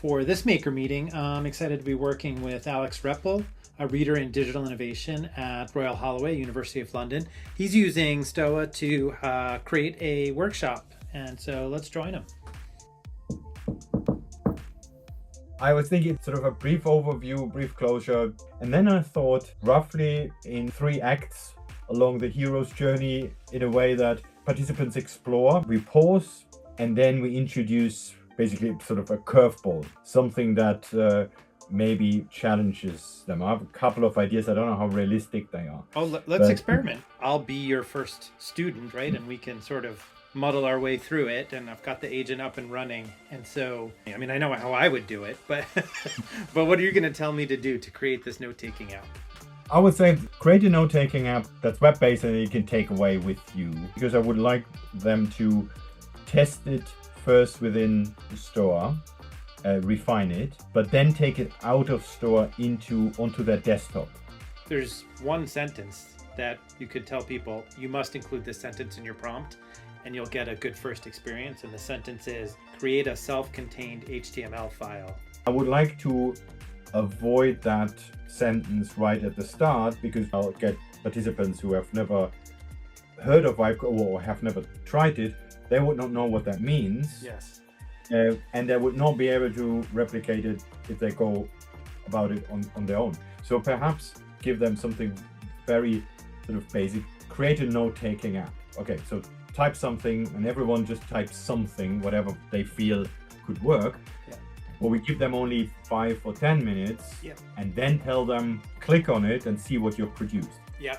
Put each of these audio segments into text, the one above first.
For this maker meeting, I'm excited to be working with Alex Reppel, a reader in digital innovation at Royal Holloway, University of London. He's using Stoa to create a workshop, and so let's join him. I was thinking sort of a brief overview, brief closure, and then I thought roughly in 3 acts along the hero's journey in a way that participants explore. We pause and then we introduce basically sort of a curveball, something that maybe challenges them. I have a couple of ideas. I don't know how realistic they are. Oh, let's experiment. I'll be your first student, right? And we can sort of muddle our way through it. And I've got the agent up and running. And so, I mean, I know how I would do it, but but what are you going to tell me to do to create this note-taking app? I would say create a note-taking app that's web-based and you can take away with you, because I would like them to test it first within Stoa, refine it, but then take it out of Stoa onto their desktop. There's one sentence that you could tell people, you must include this sentence in your prompt and you'll get a good first experience. And the sentence is, create a self-contained HTML file. I would like to avoid that sentence right at the start, because I'll get participants who have never heard of whiteboard or have never tried it. They would not know what that means. Yes. And they would not be able to replicate it if they go about it on their own. So perhaps give them something very sort of basic. Create a note-taking app. Okay, so type something and everyone just types something, whatever they feel could work. Yeah. Or we give them only 5 or 10 minutes, yeah, and then tell them, click on it and see what you've produced. Yeah.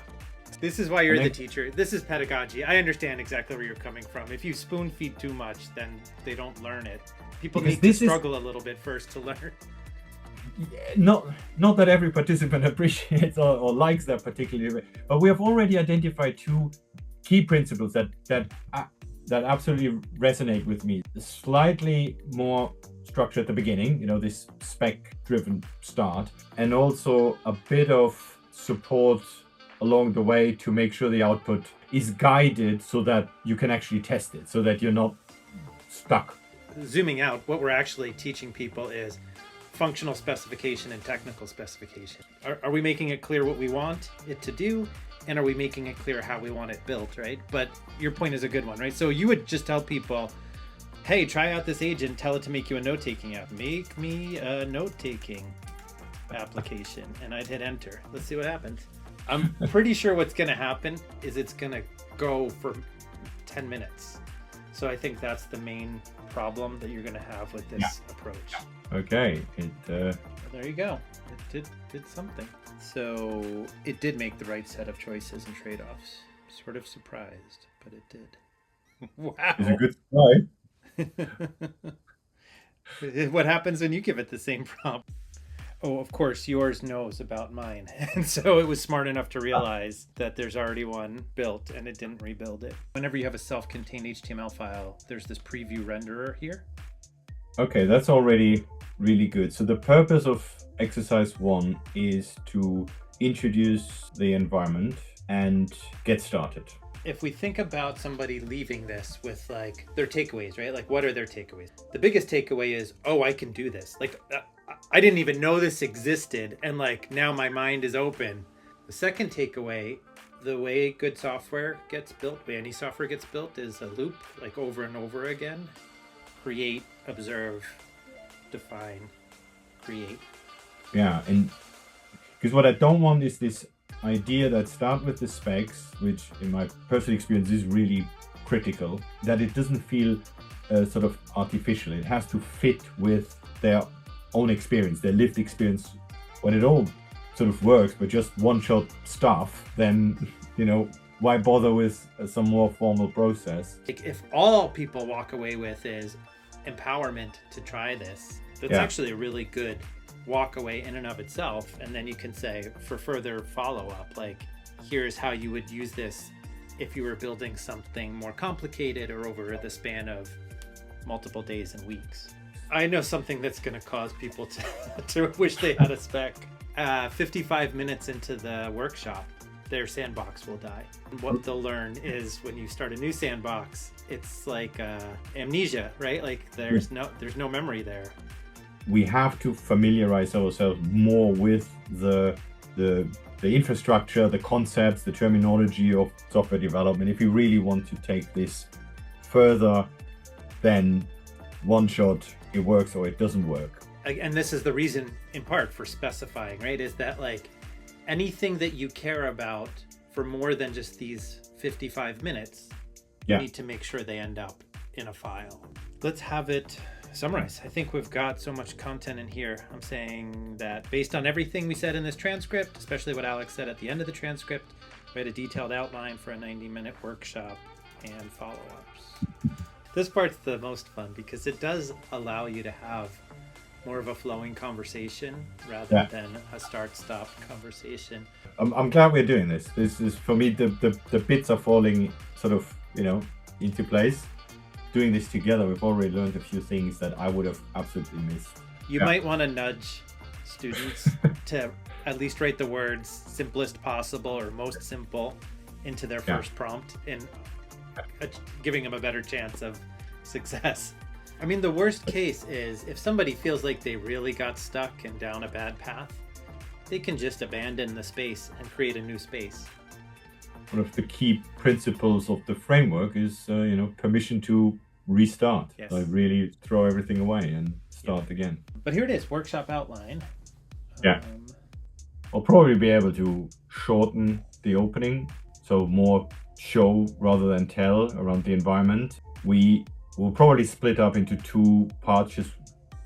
This is why you're the teacher. This is pedagogy. I understand exactly where you're coming from. If you spoon feed too much, then they don't learn it. People need to struggle a little bit first to learn. Not that every participant appreciates or likes that particularly, but we have already identified 2 key principles that absolutely resonate with me. Slightly more structure at the beginning, this spec-driven start, and also a bit of support along the way to make sure the output is guided so that you can actually test it, so that you're not stuck. Zooming out, what we're actually teaching people is functional specification and technical specification. Are we making it clear what we want it to do? And are we making it clear how we want it built, right? But your point is a good one, right? So you would just tell people, hey, try out this agent, tell it to make you a note-taking app. Make me a note-taking application. And I'd hit enter. Let's see what happens. I'm pretty sure what's going to happen is it's going to go for 10 minutes. So I think that's the main problem that you're going to have with this approach. Okay. There you go. It did something. So it did make the right set of choices and trade-offs. Sort of surprised, but it did. Wow. It's a good try. What happens when you give it the same prompt? Oh, of course, yours knows about mine. And so it was smart enough to realize that there's already one built and it didn't rebuild it. Whenever you have a self-contained HTML file, there's this preview renderer here. Okay, that's already really good. So the purpose of exercise 1 is to introduce the environment and get started. If we think about somebody leaving this with like their takeaways, right? Like, what are their takeaways? The biggest takeaway is, oh, I can do this. Like, I didn't even know this existed. And like, now my mind is open. The second takeaway, the way good software gets built, the way any software gets built, is a loop, like over and over again. Create, observe, define, create. Yeah, and because what I don't want is this idea that start with the specs, which in my personal experience is really critical, that it doesn't feel sort of artificial. It has to fit with their own experience, their lived experience. When it all sort of works, but just one-shot stuff, then, why bother with some more formal process? Like, if all people walk away with is empowerment to try this, that's actually a really good walk away in and of itself. And then you can say, for further follow-up, like, here's how you would use this if you were building something more complicated or over the span of multiple days and weeks. I know something that's going to cause people to wish they had a spec. 55 minutes into the workshop, their sandbox will die. What they'll learn is when you start a new sandbox, it's like amnesia, right? Like there's no memory there. we have to familiarize ourselves more with the infrastructure, the concepts, the terminology of software development if you really want to take this further than one shot, it works or it doesn't work. And this is the reason in part for specifying, right? Is that like anything that you care about for more than just these 55 minutes, you need to make sure they end up in a file. Let's have it summarize. I think we've got so much content in here. I'm saying that based on everything we said in this transcript, especially what Alex said at the end of the transcript, we had a detailed outline for a 90-minute workshop and follow-ups. This part's the most fun because it does allow you to have more of a flowing conversation rather than a start-stop conversation. I'm glad we're doing this. This is, for me, the bits are falling sort of, into place. Doing this together, we've already learned a few things that I would have absolutely missed. You might want to nudge students to at least write the words simplest possible or most simple into their first prompt and giving them a better chance of success. I mean, the worst case is if somebody feels like they really got stuck and down a bad path, they can just abandon the space and create a new space. One of the key principles of the framework is, permission to restart. Yes. Like really throw everything away and start again. But here it is, workshop outline. I'll probably be able to shorten the opening, so more show rather than tell around the environment. We will probably split up into two parts, just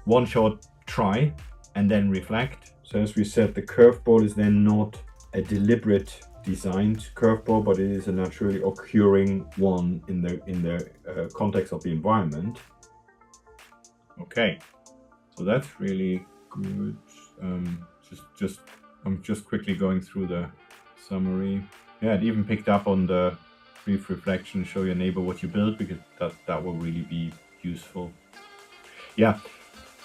one short try and then reflect. So as we said, the curveball is then not a deliberate designed curveball, but it is a naturally occurring one in the context of the environment. Okay, so that's really good. I'm just quickly going through the summary. Yeah, it even picked up on the brief reflection, show your neighbor what you built, because that will really be useful. Yeah,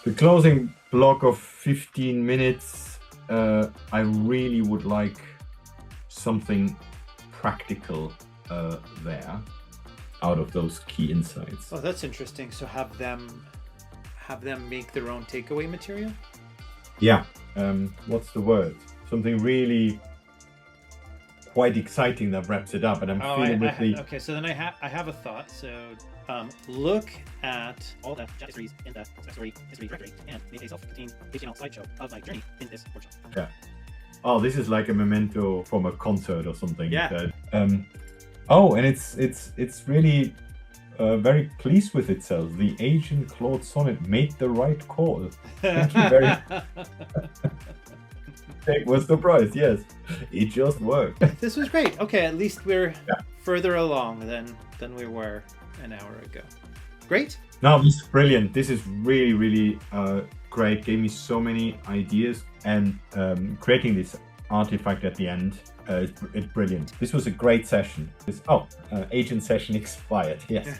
the closing block of 15 minutes, I really would like something practical there out of those key insights. Oh, that's interesting. So have them make their own takeaway material? Yeah. What's the word? Something really quite exciting that wraps it up. And I'm feeling with the... Okay, so then I have a thought. So look at all the histories in the history directory and make a self-contained HTML slideshow of my journey in this workshop. Yeah. Oh, this is like a memento from a concert or something. Yeah. And it's really very pleased with itself. The agent Claude Sonnet made the right call. Thank you very much. It was surprised, yes. It just worked. This was great. Okay, at least we're further along than we were an hour ago. Great. No, this is brilliant. This is really, really great. Gave me so many ideas, and creating this artifact at the end is brilliant. This was a great session. Agent session expired. Yes.